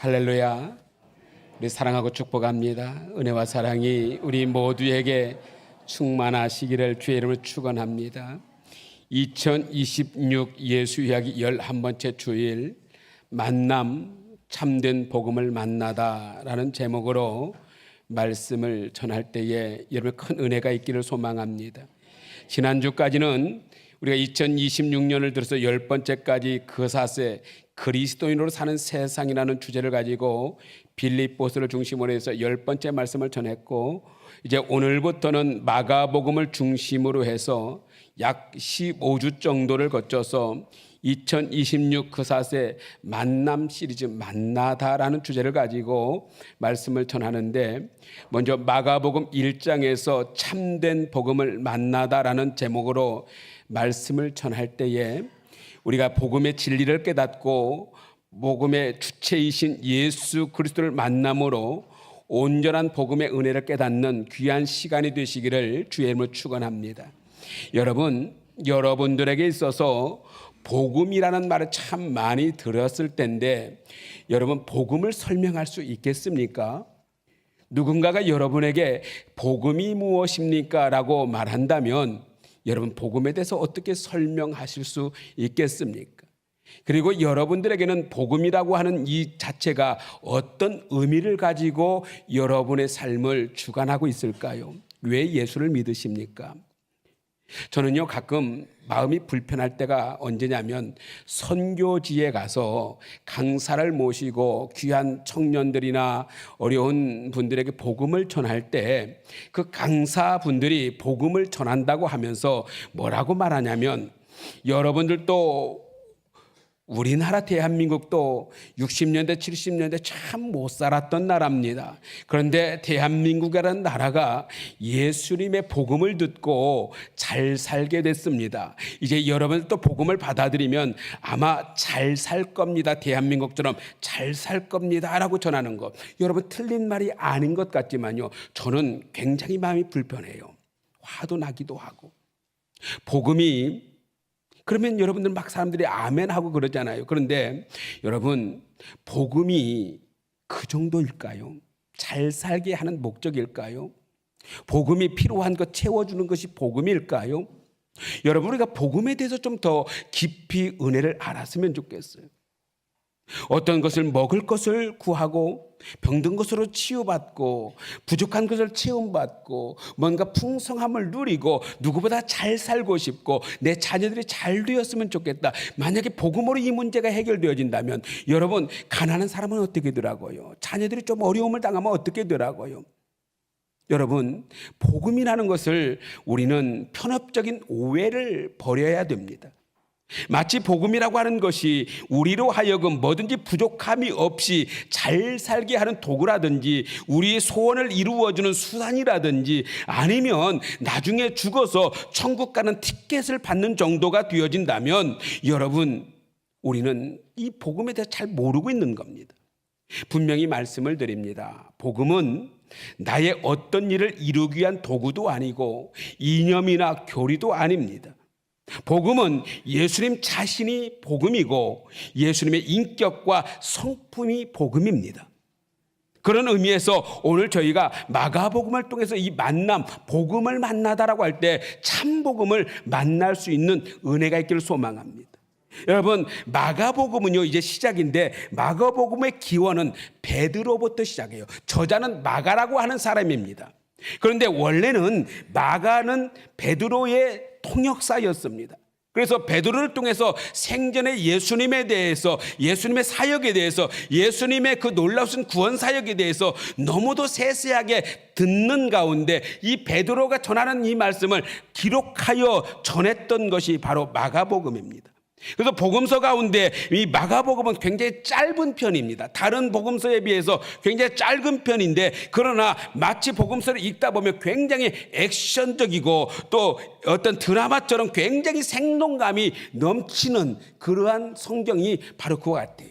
할렐루야. 우리 사랑하고 축복합니다. 은혜와 사랑이 우리 모두에게 충만하시기를 주의 이름으로 축원합니다. 2026 예수 이야기 11번째 주일 만남 참된 복음을 만나다라는 제목으로 말씀을 전할 때에 여러분 큰 은혜가 있기를 소망합니다. 지난주까지는 우리가 2026년을 들어서 10번째까지 그사세 그리스도인으로 사는 세상이라는 주제를 가지고 빌립보서를 중심으로 해서 10번째 말씀을 전했고, 이제 오늘부터는 마가복음을 중심으로 해서 약 15주 정도를 거쳐서 2026 그사세 만남 시리즈 만나다라는 주제를 가지고 말씀을 전하는데, 먼저 마가복음 1장에서 참된 복음을 만나다라는 제목으로 말씀을 전할 때에 우리가 복음의 진리를 깨닫고 복음의 주체이신 예수 그리스도를 만남으로 온전한 복음의 은혜를 깨닫는 귀한 시간이 되시기를 주의 이름으로 축원합니다. 여러분들에게 있어서 복음이라는 말을 참 많이 들었을 텐데, 여러분 복음을 설명할 수 있겠습니까? 누군가가 여러분에게 복음이 무엇입니까? 라고 말한다면 여러분 복음에 대해서 어떻게 설명하실 수 있겠습니까? 그리고 여러분들에게는 복음이라고 하는 이 자체가 어떤 의미를 가지고 여러분의 삶을 주관하고 있을까요? 왜 예수를 믿으십니까? 저는요 가끔 마음이 불편할 때가 언제냐면, 선교지에 가서 강사를 모시고 귀한 청년들이나 어려운 분들에게 복음을 전할 때 그 강사분들이 복음을 전한다고 하면서 뭐라고 말하냐면, 여러분들도 우리나라 대한민국도 60년대 70년대 참 못 살았던 나라입니다. 그런데 대한민국이라는 나라가 예수님의 복음을 듣고 잘 살게 됐습니다. 이제 여러분들도 복음을 받아들이면 아마 잘 살 겁니다. 대한민국처럼 잘 살 겁니다 라고 전하는 것, 여러분 틀린 말이 아닌 것 같지만요, 저는 굉장히 마음이 불편해요. 화도 나기도 하고. 복음이 그러면 여러분들 막 사람들이 아멘 하고 그러잖아요. 그런데 여러분 복음이 그 정도일까요? 잘 살게 하는 목적일까요? 복음이 필요한 것 채워주는 것이 복음일까요? 여러분 우리가 복음에 대해서 좀 더 깊이 은혜를 알았으면 좋겠어요. 어떤 것을 먹을 것을 구하고 병든 것으로 치유받고 부족한 것을 체험받고 뭔가 풍성함을 누리고 누구보다 잘 살고 싶고 내 자녀들이 잘 되었으면 좋겠다. 만약에 복음으로 이 문제가 해결되어진다면 여러분 가난한 사람은 어떻게 되라고요? 자녀들이 좀 어려움을 당하면 어떻게 되라고요? 여러분 복음이라는 것을 우리는 편협적인 오해를 버려야 됩니다. 마치 복음이라고 하는 것이 우리로 하여금 뭐든지 부족함이 없이 잘 살게 하는 도구라든지 우리의 소원을 이루어주는 수단이라든지 아니면 나중에 죽어서 천국 가는 티켓을 받는 정도가 되어진다면 여러분 우리는 이 복음에 대해서 잘 모르고 있는 겁니다. 분명히 말씀을 드립니다. 복음은 나의 어떤 일을 이루기 위한 도구도 아니고 이념이나 교리도 아닙니다. 복음은 예수님 자신이 복음이고 예수님의 인격과 성품이 복음입니다. 그런 의미에서 오늘 저희가 마가복음을 통해서 이 만남, 복음을 만나다라고 할 때 참 복음을 만날 수 있는 은혜가 있기를 소망합니다. 여러분 마가복음은요 이제 시작인데, 마가복음의 기원은 베드로부터 시작해요. 저자는 마가라고 하는 사람입니다. 그런데 원래는 마가는 베드로의 통역사였습니다. 그래서 베드로를 통해서 생전에 예수님에 대해서, 예수님의 사역에 대해서, 예수님의 그 놀라우신 구원 사역에 대해서 너무도 세세하게 듣는 가운데 이 베드로가 전하는 이 말씀을 기록하여 전했던 것이 바로 마가복음입니다. 그래서 복음서 가운데 이 마가복음은 굉장히 짧은 편입니다. 다른 복음서에 비해서 굉장히 짧은 편인데, 그러나 마치 복음서를 읽다 보면 굉장히 액션적이고 또 어떤 드라마처럼 굉장히 생동감이 넘치는 그러한 성경이 바로 그와 같아요.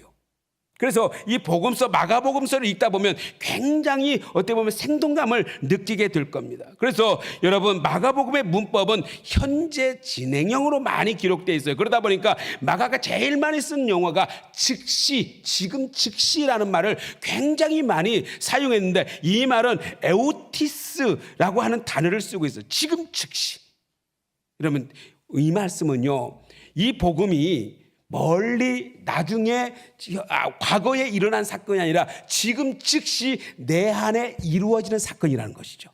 그래서 이 복음서, 마가복음서를 읽다 보면 굉장히 어떻게 보면 생동감을 느끼게 될 겁니다. 그래서 여러분, 마가복음의 문법은 현재 진행형으로 많이 기록되어 있어요. 그러다 보니까 마가가 제일 많이 쓴 용어가 즉시, 지금 즉시라는 말을 굉장히 많이 사용했는데, 이 말은 에우티스라고 하는 단어를 쓰고 있어요. 지금 즉시. 그러면 이 말씀은요, 이 복음이 멀리 나중에 과거에 일어난 사건이 아니라 지금 즉시 내 안에 이루어지는 사건이라는 것이죠.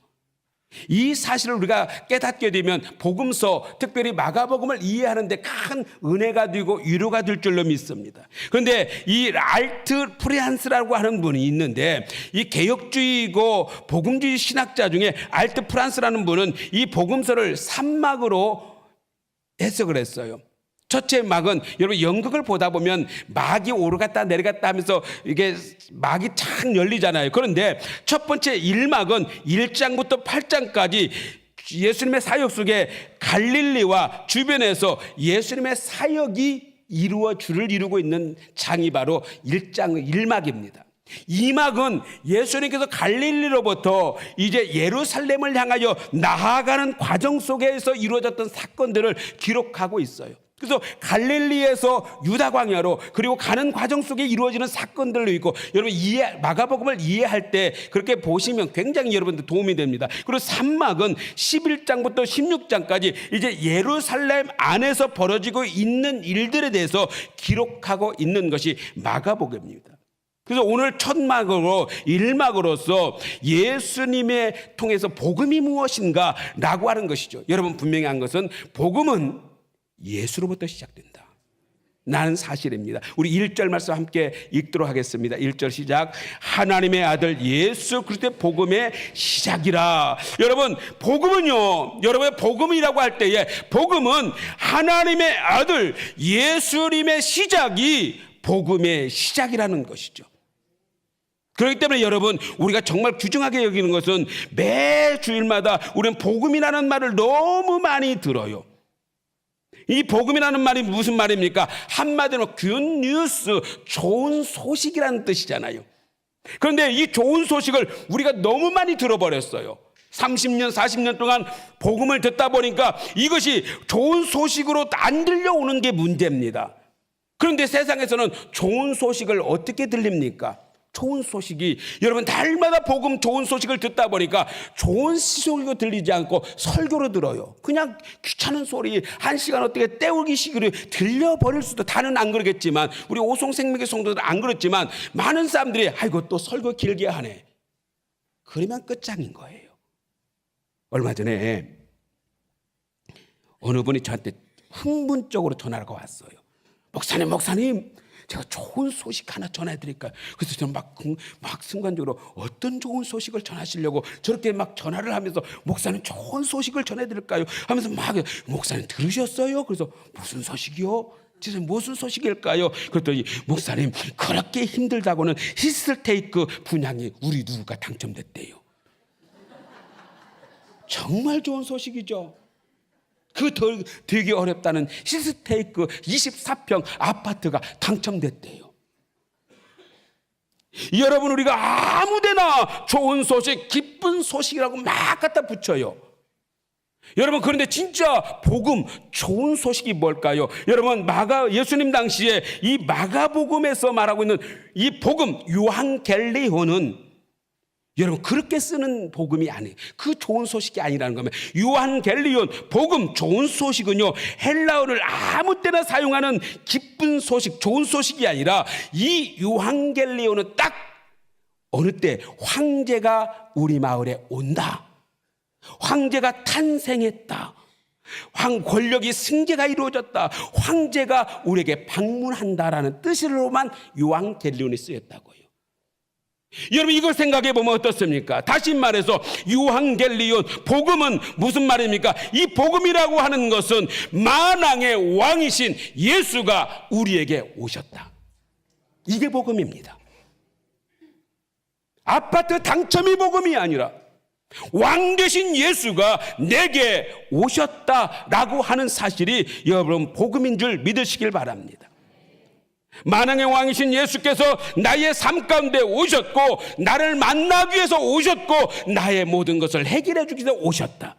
이 사실을 우리가 깨닫게 되면 복음서, 특별히 마가복음을 이해하는 데 큰 은혜가 되고 위로가 될 줄로 믿습니다. 그런데 이 알트 프란스라고 하는 분이 있는데, 이 개혁주의고 복음주의 신학자 중에 알트 프란스라는 분은 이 복음서를 3막으로 해석을 했어요. 첫째 막은, 여러분 연극을 보다 보면 막이 오르갔다 내려갔다 하면서 이게 막이 착 열리잖아요. 그런데 첫 번째 1막은 1장부터 8장까지 예수님의 사역 속에 갈릴리와 주변에서 예수님의 사역이 줄을 이루고 있는 장이 바로 1막입니다. 2막은 예수님께서 갈릴리로부터 이제 예루살렘을 향하여 나아가는 과정 속에서 이루어졌던 사건들을 기록하고 있어요. 그래서 갈릴리에서 유다 광야로, 그리고 가는 과정 속에 이루어지는 사건들도 있고, 여러분 마가복음을 이해할 때 그렇게 보시면 굉장히 여러분들 도움이 됩니다. 그리고 3막은 11장부터 16장까지 이제 예루살렘 안에서 벌어지고 있는 일들에 대해서 기록하고 있는 것이 마가복음입니다. 그래서 오늘 첫 막으로 1막으로서 예수님의 통해서 복음이 무엇인가 라고 하는 것이죠. 여러분 분명히 한 것은 복음은 예수로부터 시작된다. 나는 사실입니다. 우리 1절 말씀 함께 읽도록 하겠습니다. 1절 시작. 하나님의 아들 예수 그리스도의 복음의 시작이라. 여러분 복음은요, 여러분의 복음이라고 할 때에 복음은 하나님의 아들 예수님의 시작이 복음의 시작이라는 것이죠. 그렇기 때문에 여러분, 우리가 정말 귀중하게 여기는 것은 매 주일마다 우리는 복음이라는 말을 너무 많이 들어요. 이 복음이라는 말이 무슨 말입니까? 한마디로 굿뉴스, 좋은 소식이라는 뜻이잖아요. 그런데 이 좋은 소식을 우리가 너무 많이 들어버렸어요. 30년, 40년 동안 복음을 듣다 보니까 이것이 좋은 소식으로 안 들려오는 게 문제입니다. 그런데 세상에서는 좋은 소식을 어떻게 들립니까? 좋은 소식이, 여러분 날마다 복음 좋은 소식을 듣다 보니까 좋은 소식으로 들리지 않고 설교로 들어요. 그냥 귀찮은 소리 1시간 어떻게 때우기 식으로 들려버릴 수도, 다는 안 그러겠지만, 우리 오송생명의 성도들은 안 그렇지만 많은 사람들이 아이고 또 설교 길게 하네, 그러면 끝장인 거예요. 얼마 전에 어느 분이 저한테 흥분적으로 전화가 왔어요. 목사님 제가 좋은 소식 하나 전해드릴까요? 그래서 저는 막 순간적으로 어떤 좋은 소식을 전하시려고 저렇게 막 전화를 하면서 목사님 좋은 소식을 전해드릴까요? 하면서 막, 목사님 들으셨어요? 그래서 무슨 소식이요? 진짜 무슨 소식일까요? 그랬더니 목사님 그렇게 힘들다고는 히스테이크 분양이 우리 누구가 당첨됐대요. 정말 좋은 소식이죠. 그 되게 어렵다는 히스테이크 24평 아파트가 당첨됐대요. 여러분, 우리가 아무데나 좋은 소식, 기쁜 소식이라고 막 갖다 붙여요. 여러분, 그런데 진짜 복음, 좋은 소식이 뭘까요? 여러분, 예수님 당시에 이 마가복음에서 말하고 있는 이 복음, 요한겔리온은 여러분 그렇게 쓰는 복음이 아니에요. 그 좋은 소식이 아니라는 겁니다. 요한겔리온, 복음, 좋은 소식은요, 헬라어를 아무 때나 사용하는 기쁜 소식, 좋은 소식이 아니라 이 요한겔리온은 딱 어느 때 황제가 우리 마을에 온다, 황제가 탄생했다, 권력이 승계가 이루어졌다, 황제가 우리에게 방문한다라는 뜻으로만 요한겔리온이 쓰였다고요. 여러분 이걸 생각해 보면 어떻습니까? 다시 말해서 요한겔리온, 복음은 무슨 말입니까? 이 복음이라고 하는 것은 만왕의 왕이신 예수가 우리에게 오셨다, 이게 복음입니다. 아파트 당첨이 복음이 아니라 왕 되신 예수가 내게 오셨다라고 하는 사실이 여러분 복음인 줄 믿으시길 바랍니다. 만왕의 왕이신 예수께서 나의 삶 가운데 오셨고 나를 만나기 위해서 오셨고 나의 모든 것을 해결해 주기 위해서 오셨다.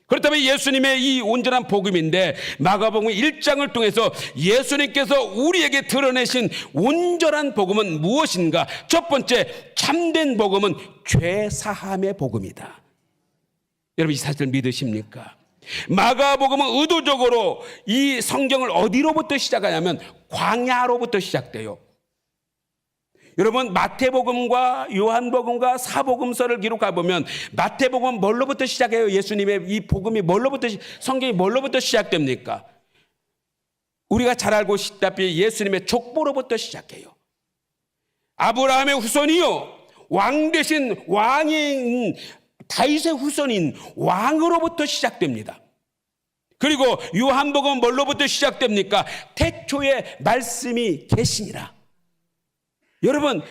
그렇다면 예수님의 이 온전한 복음인데 마가복음 1장을 통해서 예수님께서 우리에게 드러내신 온전한 복음은 무엇인가? 첫 번째, 참된 복음은 죄 사함의 복음이다. 여러분 이 사실을 믿으십니까? 마가복음은 의도적으로 이 성경을 어디로부터 시작하냐면 광야로부터 시작돼요. 여러분 마태복음과 요한복음과 사복음서를 기록해 보면 마태복음은 뭘로부터 시작해요? 예수님의 이 복음이 뭘로부터, 성경이 뭘로부터 시작됩니까? 우리가 잘 알고 있다시피 예수님의 족보로부터 시작해요. 아브라함의 후손이요, 왕 되신 왕인 다윗의 후손인 왕으로부터 시작됩니다. 그리고 요한복음은 뭘로부터 시작됩니까? 태초에 말씀이 계시니라. 여러분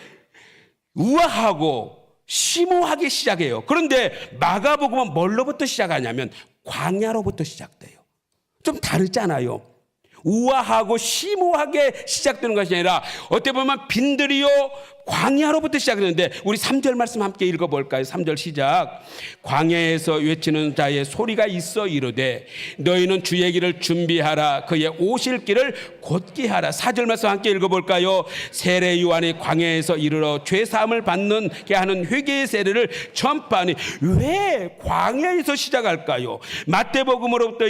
우아하고 심오하게 시작해요. 그런데 마가복음은 뭘로부터 시작하냐면 광야로부터 시작돼요. 좀 다르잖아요. 우아하고 심오하게 시작되는 것이 아니라 어떻게 보면 빈들이요 광야로부터 시작되는데 우리 3절 말씀 함께 읽어볼까요? 3절 시작. 광야에서 외치는 자의 소리가 있어 이르되 너희는 주의 길을 준비하라. 그의 오실 길을 곧게 하라. 4절 말씀 함께 읽어볼까요? 세례 요한이 광야에서 이르러 죄사함을 받게 하는 회개의 세례를 전파하니. 왜 광야에서 시작할까요? 마태복음으로부터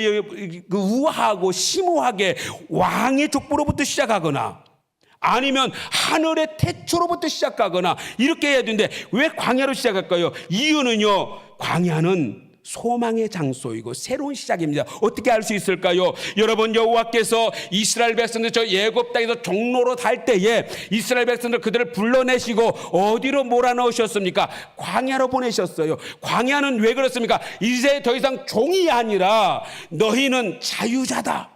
그 우아하고 심오하게 왕의 족보로부터 시작하거나 아니면 하늘의 태초로부터 시작하거나 이렇게 해야 되는데 왜 광야로 시작할까요? 이유는요, 광야는 소망의 장소이고 새로운 시작입니다. 어떻게 알 수 있을까요? 여러분 여호와께서 이스라엘 백성들 저 애굽 땅에서 종로로 달 때에 이스라엘 백성들 그들을 불러내시고 어디로 몰아넣으셨습니까? 광야로 보내셨어요. 광야는 왜 그렇습니까? 이제 더 이상 종이 아니라 너희는 자유자다.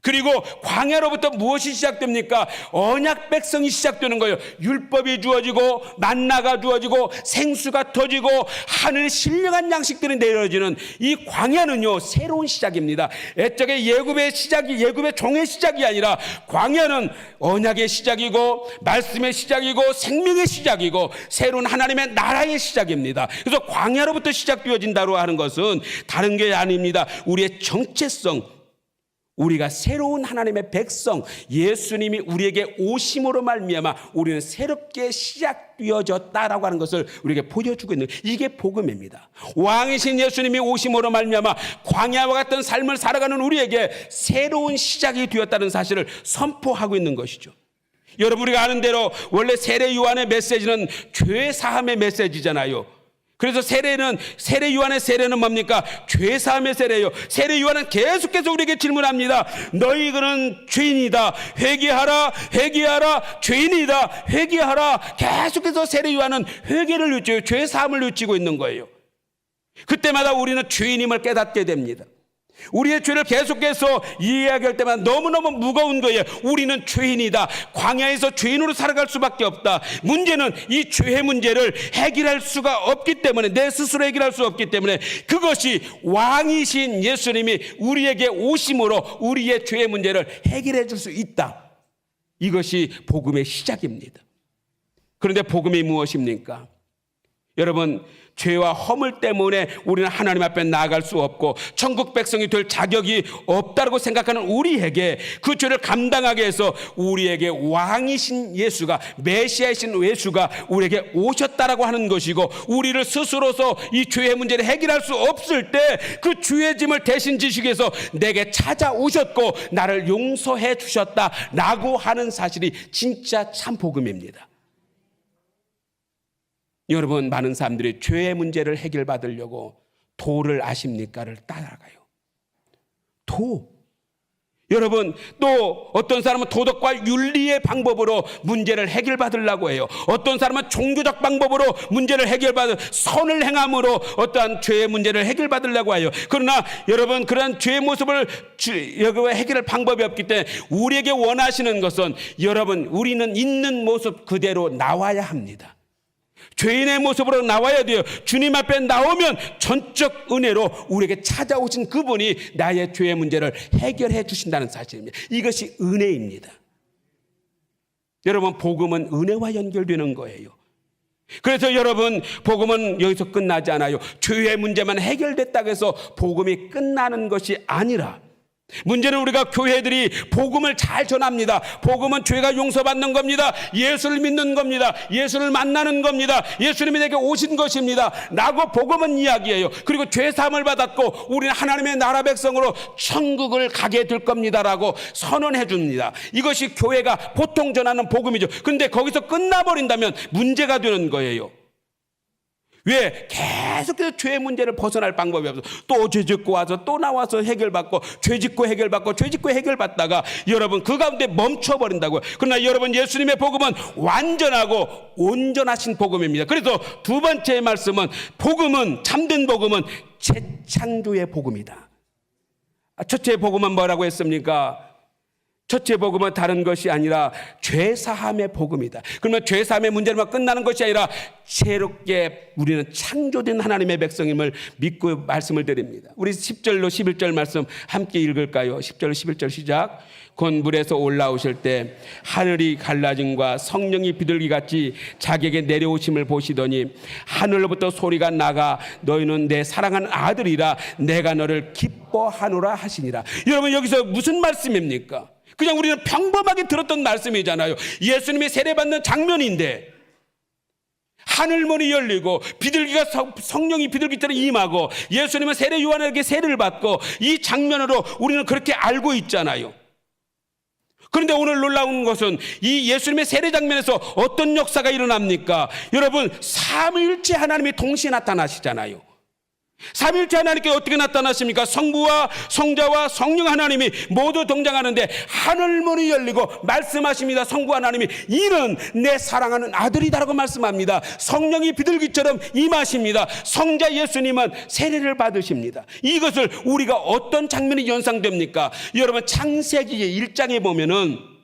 그리고 광야로부터 무엇이 시작됩니까? 언약 백성이 시작되는 거예요. 율법이 주어지고 만나가 주어지고 생수가 터지고 하늘의 신령한 양식들이 내려지는 이 광야는요 새로운 시작입니다. 애적의 예굽의 시작이 예굽의 종의 시작이 아니라 광야는 언약의 시작이고 말씀의 시작이고 생명의 시작이고 새로운 하나님의 나라의 시작입니다. 그래서 광야로부터 시작되어진다고 하는 것은 다른 게 아닙니다. 우리의 정체성, 우리가 새로운 하나님의 백성, 예수님이 우리에게 오심으로 말미암아 우리는 새롭게 시작되어졌다라고 하는 것을 우리에게 보여주고 있는, 이게 복음입니다. 왕이신 예수님이 오심으로 말미암아 광야와 같은 삶을 살아가는 우리에게 새로운 시작이 되었다는 사실을 선포하고 있는 것이죠. 여러분 우리가 아는 대로 원래 세례 요한의 메시지는 죄 사함의 메시지잖아요. 그래서 세례 요한의 세례는 뭡니까? 죄 사함의 세례예요. 세례 요한은 계속해서 우리에게 질문합니다. 너희는 죄인이다. 회개하라. 회개하라. 죄인이다. 회개하라. 계속해서 세례 요한은 회개를 외쳐요. 죄 사함을 외치고 있는 거예요. 그때마다 우리는 죄인임을 깨닫게 됩니다. 우리의 죄를 계속해서 이야기할 때마다 너무너무 무거운 거예요. 우리는 죄인이다. 광야에서 죄인으로 살아갈 수밖에 없다. 문제는 이 죄의 문제를 해결할 수가 없기 때문에, 내 스스로 해결할 수 없기 때문에 그것이 왕이신 예수님이 우리에게 오심으로 우리의 죄의 문제를 해결해 줄 수 있다. 이것이 복음의 시작입니다. 그런데 복음이 무엇입니까? 여러분, 죄와 허물 때문에 우리는 하나님 앞에 나아갈 수 없고 천국 백성이 될 자격이 없다고 생각하는 우리에게 그 죄를 감당하게 해서 우리에게 왕이신 예수가, 메시아이신 예수가 우리에게 오셨다라고 하는 것이고, 우리를 스스로서 이 죄의 문제를 해결할 수 없을 때 그 죄의 짐을 대신 지시기 위해서 내게 찾아오셨고 나를 용서해 주셨다라고 하는 사실이 진짜 참 복음입니다. 여러분, 많은 사람들이 죄의 문제를 해결받으려고 도를 아십니까를 따라가요. 도. 여러분, 또 어떤 사람은 도덕과 윤리의 방법으로 문제를 해결받으려고 해요. 어떤 사람은 종교적 방법으로 문제를 선을 행함으로 어떠한 죄의 문제를 해결받으려고 해요. 그러나 여러분, 그런 죄의 모습을 해결할 방법이 없기 때문에 우리에게 원하시는 것은, 여러분, 우리는 있는 모습 그대로 나와야 합니다. 죄인의 모습으로 나와야 돼요. 주님 앞에 나오면 전적 은혜로 우리에게 찾아오신 그분이 나의 죄의 문제를 해결해 주신다는 사실입니다. 이것이 은혜입니다. 여러분, 복음은 은혜와 연결되는 거예요. 그래서 여러분, 복음은 여기서 끝나지 않아요. 죄의 문제만 해결됐다고 해서 복음이 끝나는 것이 아니라, 문제는 우리가 교회들이 복음을 잘 전합니다. 복음은 죄가 용서받는 겁니다. 예수를 믿는 겁니다. 예수를 만나는 겁니다. 예수님이 내게 오신 것입니다 라고 복음은 이야기해요. 그리고 죄 사함을 받았고 우리는 하나님의 나라 백성으로 천국을 가게 될 겁니다 라고 선언해 줍니다. 이것이 교회가 보통 전하는 복음이죠. 그런데 거기서 끝나버린다면 문제가 되는 거예요. 왜? 계속해서 죄의 문제를 벗어날 방법이 없어. 또 죄 짓고 와서 또 나와서 해결받고, 죄 짓고 해결받고, 죄 짓고 해결받다가 여러분 그 가운데 멈춰버린다고요. 그러나 여러분, 예수님의 복음은 완전하고 온전하신 복음입니다. 그래서 두 번째 말씀은, 복음은, 참된 복음은 재창조의 복음이다. 첫째 복음은 뭐라고 했습니까? 첫째 복음은 다른 것이 아니라 죄사함의 복음이다. 그러면 죄사함의 문제로만 끝나는 것이 아니라 새롭게 우리는 창조된 하나님의 백성임을 믿고 말씀을 드립니다. 우리 10절로 11절 말씀 함께 읽을까요? 10절로 11절 시작. 곧 물에서 올라오실 때 하늘이 갈라짐과 성령이 비둘기같이 자기에게 내려오심을 보시더니 하늘로부터 소리가 나가 너희는 내 사랑하는 아들이라 내가 너를 기뻐하노라 하시니라. 여러분, 여기서 무슨 말씀입니까? 그냥 우리는 평범하게 들었던 말씀이잖아요. 예수님이 세례받는 장면인데 하늘문이 열리고 비둘기가 성령이 비둘기처럼 임하고 예수님은 세례 요한에게 세례를 받고, 이 장면으로 우리는 그렇게 알고 있잖아요. 그런데 오늘 놀라운 것은 이 예수님의 세례 장면에서 어떤 역사가 일어납니까? 여러분, 삼위일체 하나님이 동시에 나타나시잖아요. 삼위일체 하나님께 어떻게 나타나십니까? 성부와 성자와 성령 하나님이 모두 등장하는데 하늘문이 열리고 말씀하십니다. 성부 하나님이 이는 내 사랑하는 아들이다라고 말씀합니다. 성령이 비둘기처럼 임하십니다. 성자 예수님은 세례를 받으십니다. 이것을 우리가 어떤 장면이 연상됩니까? 여러분, 창세기 1장에 보면은,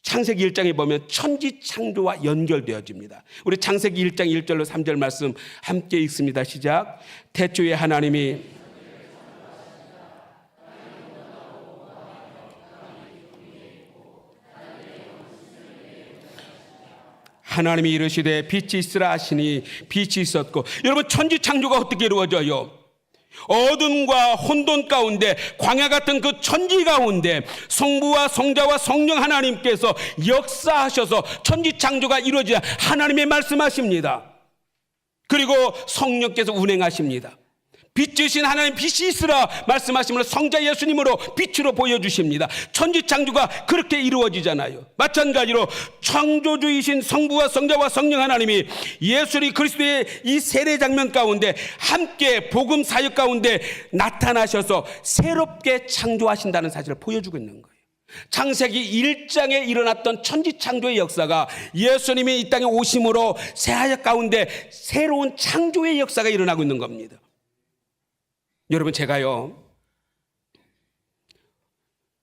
창세기 1장에 보면 천지창조와 연결되어집니다. 우리 창세기 1장 1절로 3절 말씀 함께 읽습니다. 시작. 태초에 하나님이 이르시되 빛이 있으라 하시니 빛이 있었고. 여러분, 천지창조가 어떻게 이루어져요? 어둠과 혼돈 가운데, 광야 같은 그 천지 가운데 성부와 성자와 성령 하나님께서 역사하셔서 천지창조가 이루어지자 하나님의 말씀하십니다. 그리고 성령께서 운행하십니다. 빛이신 하나님, 빛이 있으라 말씀하시면 성자 예수님으로 빛으로 보여주십니다. 천지창조가 그렇게 이루어지잖아요. 마찬가지로 창조주이신 성부와 성자와 성령 하나님이 예수리 그리스도의 이 세례 장면 가운데 함께 복음 사역 가운데 나타나셔서 새롭게 창조하신다는 사실을 보여주고 있는 거예요. 창세기 1장에 일어났던 천지창조의 역사가 예수님이 이 땅에 오심으로 새하역 가운데 새로운 창조의 역사가 일어나고 있는 겁니다. 여러분, 제가요,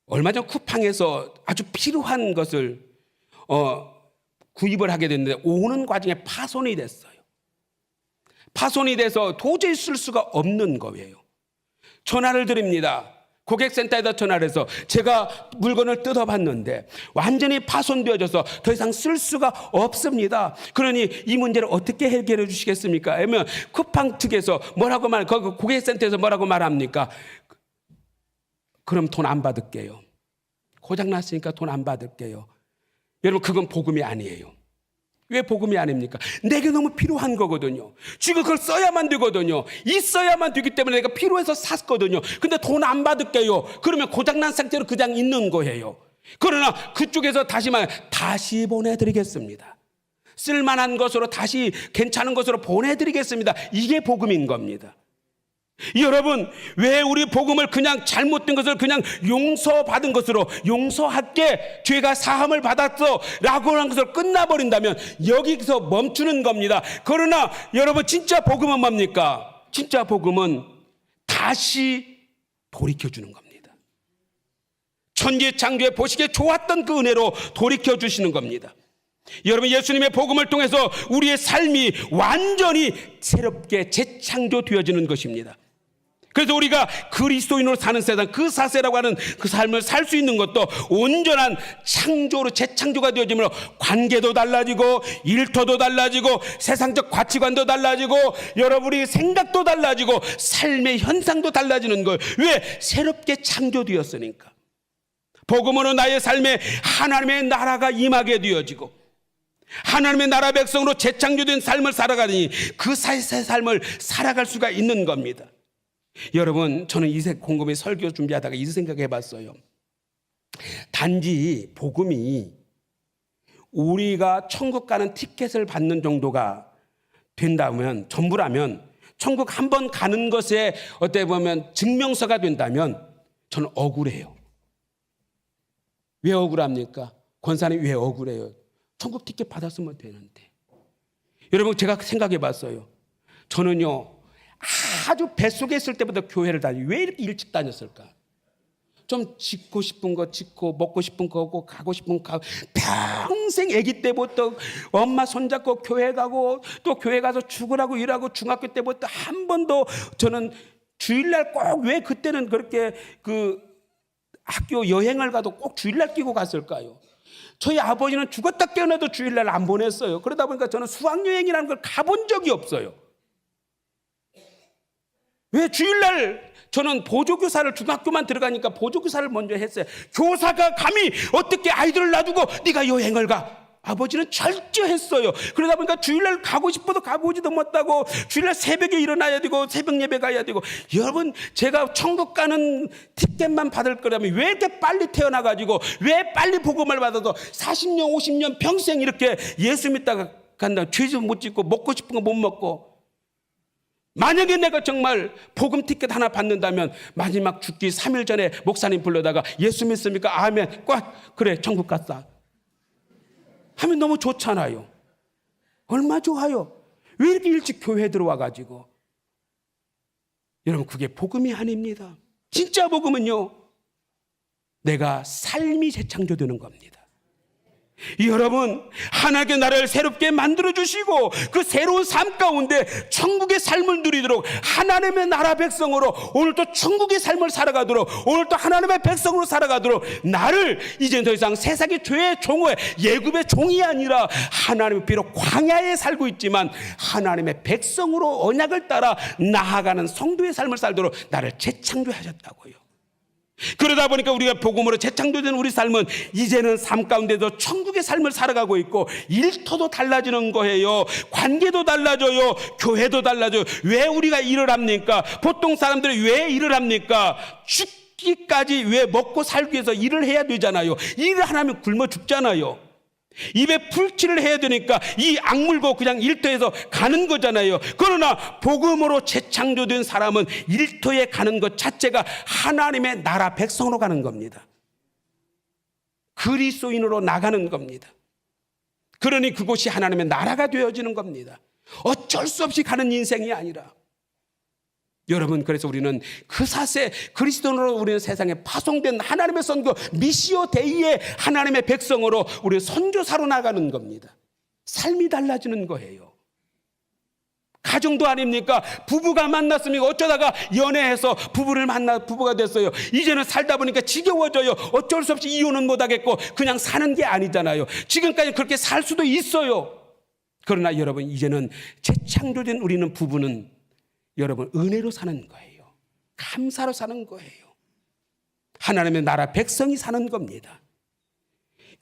얼마 전 쿠팡에서 아주 필요한 것을 구입을 하게 됐는데 오는 과정에 파손이 됐어요. 파손이 돼서 도저히 쓸 수가 없는 거예요. 전화를 드립니다. 고객센터에다 전화를 해서 제가 물건을 뜯어봤는데 완전히 파손되어져서 더 이상 쓸 수가 없습니다. 그러니 이 문제를 어떻게 해결해 주시겠습니까? 하면 쿠팡 측에서 뭐라고 고객센터에서 뭐라고 말합니까? 그럼 돈 안 받을게요. 고장났으니까 돈 안 받을게요. 여러분, 그건 복음이 아니에요. 왜 복음이 아닙니까? 내게 너무 필요한 거거든요. 지금 그걸 써야만 되거든요. 있어야만 되기 때문에 내가 필요해서 샀거든요. 근데 돈 안 받을게요. 그러면 고장난 상태로 그냥 있는 거예요. 그러나 그쪽에서 다시 보내드리겠습니다. 쓸만한 것으로 다시 괜찮은 것으로 보내드리겠습니다. 이게 복음인 겁니다. 여러분, 왜 우리 복음을 그냥 잘못된 것을 그냥 용서받은 것으로 용서할게, 죄가 사함을 받았어 라고 하는 것으로 끝나버린다면 여기서 멈추는 겁니다. 그러나 여러분, 진짜 복음은 뭡니까? 진짜 복음은 다시 돌이켜주는 겁니다. 천지창조에 보시기에 좋았던 그 은혜로 돌이켜주시는 겁니다. 여러분, 예수님의 복음을 통해서 우리의 삶이 완전히 새롭게 재창조되어지는 것입니다. 그래서 우리가 그리스도인으로 사는 세상, 그 사세라고 하는 그 삶을 살 수 있는 것도 온전한 창조로 재창조가 되어지므로 관계도 달라지고 일터도 달라지고 세상적 가치관도 달라지고 여러분의 생각도 달라지고 삶의 현상도 달라지는 걸. 왜? 새롭게 창조되었으니까. 복음으로 나의 삶에 하나님의 나라가 임하게 되어지고 하나님의 나라 백성으로 재창조된 삶을 살아가니 그 새 삶을 살아갈 수가 있는 겁니다. 여러분, 저는 이세 곰곰이 설교 준비하다가 이 생각해 봤어요. 단지 복음이 우리가 천국 가는 티켓을 받는 정도가 된다면, 전부라면, 천국 한 번 가는 것에 어떻게 보면 증명서가 된다면 저는 억울해요. 왜 억울합니까? 권사님 왜 억울해요? 천국 티켓 받았으면 되는데. 여러분, 제가 생각해 봤어요. 저는요, 아주 뱃속에 있을 때부터 교회를 왜 이렇게 일찍 다녔을까? 좀 짓고 싶은 거 짓고 먹고 싶은 거 하고 가고 싶은 거 가고 평생 아기 때부터 엄마 손잡고 교회 가고 또 교회 가서 죽으라고 일하고 중학교 때부터 한 번도 저는 주일날 꼭 왜 그때는 그렇게 그 학교 여행을 가도 꼭 주일날 끼고 갔을까요? 저희 아버지는 죽었다 깨어나도 주일날 안 보냈어요. 그러다 보니까 저는 수학여행이라는 걸 가본 적이 없어요. 왜 주일날 저는 보조교사를 중학교만 들어가니까 보조교사를 먼저 했어요. 교사가 감히 어떻게 아이들을 놔두고 네가 여행을 가? 아버지는 철저했어요. 그러다 보니까 주일날 가고 싶어도 가보지도 못하고 주일날 새벽에 일어나야 되고 새벽 예배 가야 되고. 여러분, 제가 천국 가는 티켓만 받을 거라면 왜 이렇게 빨리 태어나가지고 왜 빨리 복음을 받아도 40년 50년 평생 이렇게 예수 믿다가 간다. 죄도 못 짓고 먹고 싶은 거 못 먹고. 만약에 내가 정말 복음 티켓 하나 받는다면 마지막 죽기 3일 전에 목사님 불러다가 예수 믿습니까? 아멘. 꽉 그래 천국 갔다 하면 너무 좋잖아요. 얼마 좋아요. 왜 이렇게 일찍 교회에 들어와가지고. 여러분, 그게 복음이 아닙니다. 진짜 복음은요, 내가 삶이 재창조되는 겁니다. 여러분, 하나님의 나라를 새롭게 만들어주시고 그 새로운 삶 가운데 천국의 삶을 누리도록 하나님의 나라 백성으로 오늘도 천국의 삶을 살아가도록 오늘도 하나님의 백성으로 살아가도록 나를 이제 더 이상 세상의 죄의 종의 예굽의 종이 아니라 하나님의 비록 광야에 살고 있지만 하나님의 백성으로 언약을 따라 나아가는 성도의 삶을 살도록 나를 재창조하셨다고요. 그러다 보니까 우리가 복음으로 재창조된 우리 삶은 이제는 삶 가운데도 천국의 삶을 살아가고 있고 일터도 달라지는 거예요. 관계도 달라져요. 교회도 달라져요. 왜 우리가 일을 합니까? 보통 사람들이 왜 일을 합니까? 죽기까지 왜 먹고 살기 위해서 일을 해야 되잖아요. 일을 안 하면 굶어 죽잖아요. 입에 풀칠을 해야 되니까 이 악물고 그냥 일터에서 가는 거잖아요. 그러나 복음으로 재창조된 사람은 일터에 가는 것 자체가 하나님의 나라 백성으로 가는 겁니다. 그리스도인으로 나가는 겁니다. 그러니 그곳이 하나님의 나라가 되어지는 겁니다. 어쩔 수 없이 가는 인생이 아니라. 여러분, 그래서 우리는 그 사세 그리스도인으로 우리는 세상에 파송된 하나님의 선교 미시오 데이의 하나님의 백성으로 우리 선교사로 나가는 겁니다. 삶이 달라지는 거예요. 가정도 아닙니까? 부부가 만났으니까 어쩌다가 연애해서 부부가 됐어요. 이제는 살다 보니까 지겨워져요. 어쩔 수 없이 이혼은 못하겠고 그냥 사는 게 아니잖아요. 지금까지 그렇게 살 수도 있어요. 그러나 여러분, 이제는 재창조된 우리는 부부는 여러분 은혜로 사는 거예요. 감사로 사는 거예요. 하나님의 나라 백성이 사는 겁니다.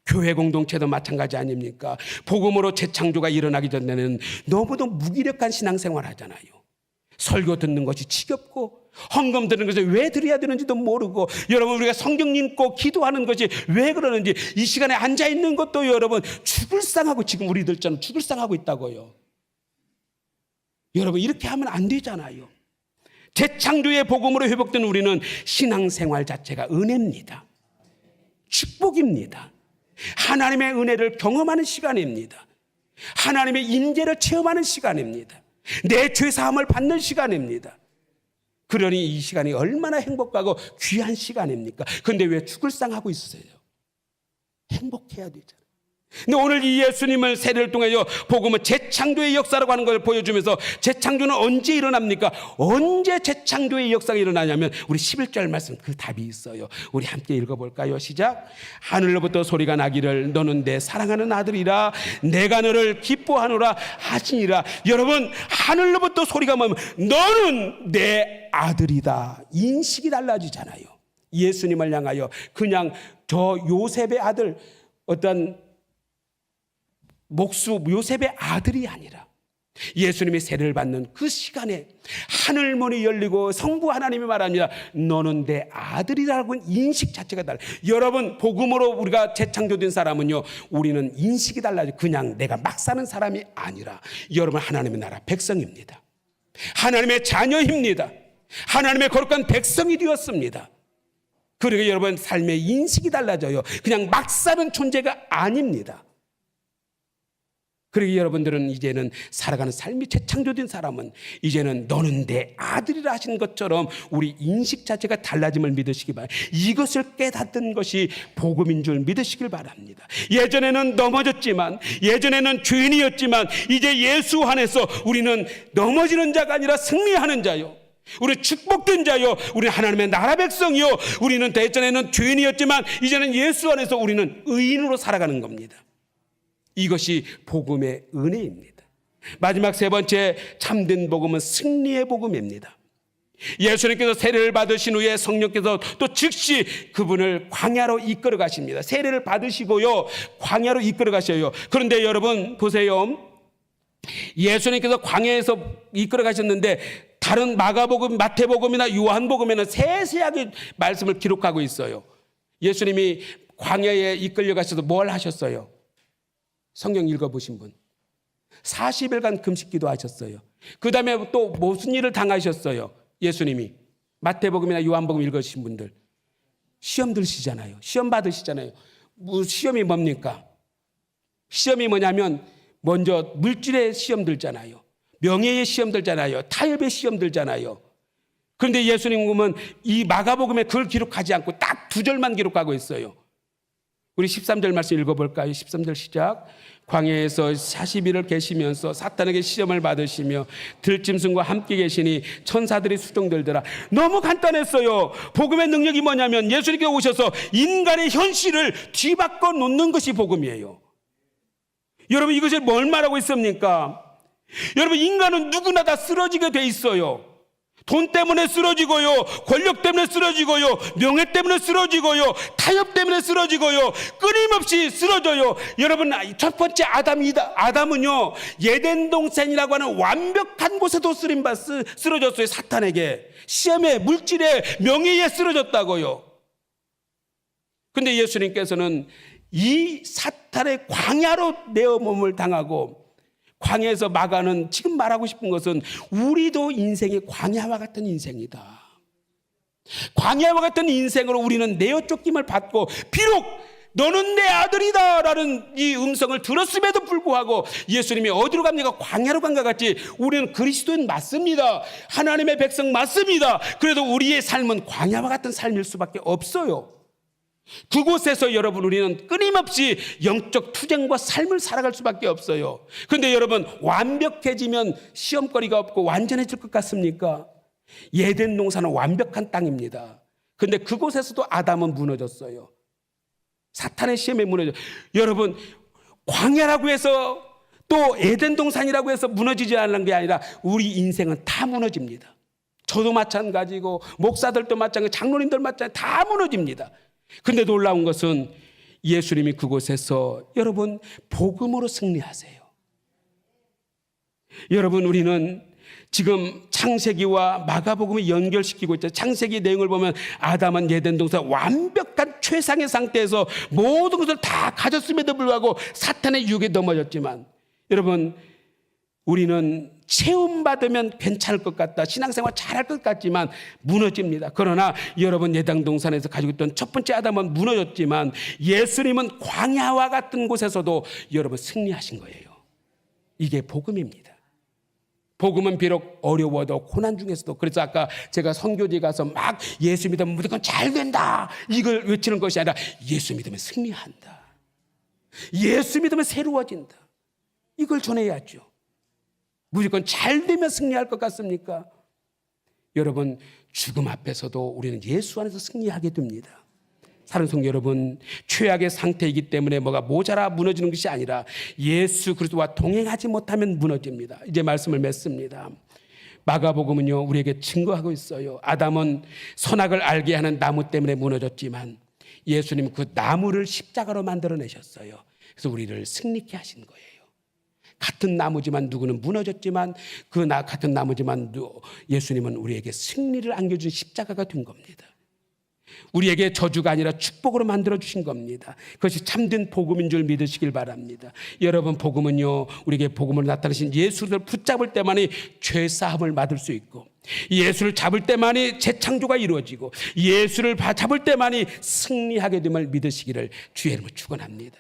교회 공동체도 마찬가지 아닙니까? 복음으로 재창조가 일어나기 전에는 너무도 무기력한 신앙생활 하잖아요. 설교 듣는 것이 지겹고 헌금 드리는 것이 왜 드려야 되는지도 모르고 여러분, 우리가 성경 읽고 기도하는 것이 왜 그러는지 이 시간에 앉아있는 것도 여러분 죽을 상하고 지금 우리들처럼 죽을 상하고 있다고요. 여러분, 이렇게 하면 안 되잖아요. 재창조의 복음으로 회복된 우리는 신앙생활 자체가 은혜입니다. 축복입니다. 하나님의 은혜를 경험하는 시간입니다. 하나님의 임재를 체험하는 시간입니다. 내 죄사함을 받는 시간입니다. 그러니 이 시간이 얼마나 행복하고 귀한 시간입니까? 그런데 왜 죽을 상하고 있어요? 행복해야 되잖아요. 근데 오늘 이 예수님을 세례를 통하여 복음은 재창조의 역사라고 하는 걸 보여주면서 재창조는 언제 일어납니까? 언제 재창조의 역사가 일어나냐면 우리 11절 말씀 그 답이 있어요. 우리 함께 읽어볼까요? 시작. 하늘로부터 소리가 나기를 너는 내 사랑하는 아들이라 내가 너를 기뻐하노라 하시니라. 여러분, 하늘로부터 소리가 뭐냐면 너는 내 아들이다. 인식이 달라지잖아요. 예수님을 향하여 그냥 저 요셉의 아들, 어떤 목수 요셉의 아들이 아니라 예수님이 세례를 받는 그 시간에 하늘문이 열리고 성부 하나님이 말합니다. 너는 내 아들이라고 하는 인식 자체가 달라요. 여러분, 복음으로 우리가 재창조된 사람은요, 우리는 인식이 달라요. 그냥 내가 막 사는 사람이 아니라 여러분, 하나님의 나라 백성입니다. 하나님의 자녀입니다. 하나님의 거룩한 백성이 되었습니다. 그리고 여러분, 삶의 인식이 달라져요. 그냥 막 사는 존재가 아닙니다. 그리고 여러분들은 이제는 살아가는 삶이 재창조된 사람은 이제는 너는 내 아들이라 하신 것처럼 우리 인식 자체가 달라짐을 믿으시기 바랍니다. 이것을 깨닫는 것이 복음인 줄 믿으시길 바랍니다. 예전에는 넘어졌지만, 예전에는 죄인이었지만 이제 예수 안에서 우리는 넘어지는 자가 아니라 승리하는 자요, 우리 축복된 자요, 우리 하나님의 나라 백성이요, 우리는 예전에는 죄인이었지만 이제는 예수 안에서 우리는 의인으로 살아가는 겁니다. 이것이 복음의 은혜입니다. 마지막 세 번째, 참된 복음은 승리의 복음입니다. 예수님께서 세례를 받으신 후에 성령께서 또 즉시 그분을 광야로 이끌어 가십니다. 세례를 받으시고요, 광야로 이끌어 가셔요. 그런데 여러분 보세요, 예수님께서 광야에서 이끌어 가셨는데 다른 마가복음, 마태복음이나 요한복음에는 세세하게 말씀을 기록하고 있어요. 예수님이 광야에 이끌려 가셔서 뭘 하셨어요? 성경 읽어보신 분, 40일간 금식기도 하셨어요. 그 다음에 또 무슨 일을 당하셨어요? 예수님이 마태복음이나 요한복음 읽으신 분들 시험 들으시잖아요. 시험 받으시잖아요. 시험이 뭡니까? 시험이 뭐냐면 먼저 물질의 시험 들잖아요. 명예의 시험 들잖아요. 타협의 시험 들잖아요. 그런데 예수님은 이 마가복음에 그걸 기록하지 않고 딱 2절만 기록하고 있어요. 우리 13절 말씀 읽어볼까요? 13절 시작. 광야에서 40일을 계시면서 사탄에게 시험을 받으시며 들짐승과 함께 계시니 천사들이 수종들더라. 너무 간단했어요. 복음의 능력이 뭐냐면 예수님께 오셔서 인간의 현실을 뒤바꿔 놓는 것이 복음이에요. 여러분, 이것을 뭘 말하고 있습니까? 여러분, 인간은 누구나 다 쓰러지게 돼 있어요. 돈 때문에 쓰러지고요, 권력 때문에 쓰러지고요, 명예 때문에 쓰러지고요, 타협 때문에 쓰러지고요, 끊임없이 쓰러져요. 여러분, 첫 번째 아담은요, 예덴 동산이라고 하는 완벽한 곳에도 쓰러졌어요. 사탄에게, 시험에, 물질에, 명예에 쓰러졌다고요. 근데 예수님께서는 이 사탄의 광야로 내어 몸을 당하고, 광야에서 마가는 지금 말하고 싶은 것은 우리도 인생이 광야와 같은 인생이다. 광야와 같은 인생으로 우리는 내어 쫓김을 받고, 비록 너는 내 아들이다 라는 이 음성을 들었음에도 불구하고 예수님이 어디로 갑니까? 광야로 간 것 같이 우리는 그리스도인 맞습니다. 하나님의 백성 맞습니다. 그래도 우리의 삶은 광야와 같은 삶일 수밖에 없어요. 그곳에서 여러분, 우리는 끊임없이 영적 투쟁과 삶을 살아갈 수밖에 없어요. 그런데 여러분, 완벽해지면 시험거리가 없고 완전해질 것 같습니까? 예덴 동산은 완벽한 땅입니다. 그런데 그곳에서도 아담은 무너졌어요. 사탄의 시험에 무너져. 여러분, 광야라고 해서 또 에덴 동산이라고 해서 무너지지 않는 게 아니라 우리 인생은 다 무너집니다. 저도 마찬가지고 목사들도 마찬가지, 장로님들 마찬가지, 다 무너집니다. 근데 놀라운 것은 예수님이 그곳에서 여러분 복음으로 승리하세요. 여러분, 우리는 지금 창세기와 마가복음을 연결시키고 있죠. 창세기 내용을 보면 아담은 예덴 동산 완벽한 최상의 상태에서 모든 것을 다 가졌음에도 불구하고 사탄의 유혹에 넘어졌지만, 여러분, 우리는 체험받으면 괜찮을 것 같다, 신앙생활 잘할 것 같지만 무너집니다. 그러나 여러분, 예당 동산에서 가지고 있던 첫 번째 아담은 무너졌지만 예수님은 광야와 같은 곳에서도 여러분 승리하신 거예요. 이게 복음입니다. 복음은 비록 어려워도 고난 중에서도, 그래서 아까 제가 선교지 가서 막 예수 믿으면 무조건 잘 된다 이걸 외치는 것이 아니라 예수 믿으면 승리한다. 예수 믿으면 새로워진다. 이걸 전해야죠. 무조건 잘 되면 승리할 것 같습니까? 여러분, 죽음 앞에서도 우리는 예수 안에서 승리하게 됩니다. 사랑하는 성도 여러분, 최악의 상태이기 때문에 뭐가 모자라 무너지는 것이 아니라 예수 그리스도와 동행하지 못하면 무너집니다. 이제 말씀을 맺습니다. 마가복음은요, 우리에게 증거하고 있어요. 아담은 선악을 알게 하는 나무 때문에 무너졌지만 예수님은 그 나무를 십자가로 만들어내셨어요. 그래서 우리를 승리케 하신 거예요. 같은 나무지만 누구는 무너졌지만 같은 나무지만 예수님은 우리에게 승리를 안겨준 십자가가 된 겁니다. 우리에게 저주가 아니라 축복으로 만들어주신 겁니다. 그것이 참된 복음인 줄 믿으시길 바랍니다. 여러분, 복음은요, 우리에게 복음을 나타내신 예수를 붙잡을 때만이 죄사함을 받을 수 있고, 예수를 잡을 때만이 재창조가 이루어지고, 예수를 잡을 때만이 승리하게 됨을 믿으시기를 주의 이름으로 축원합니다.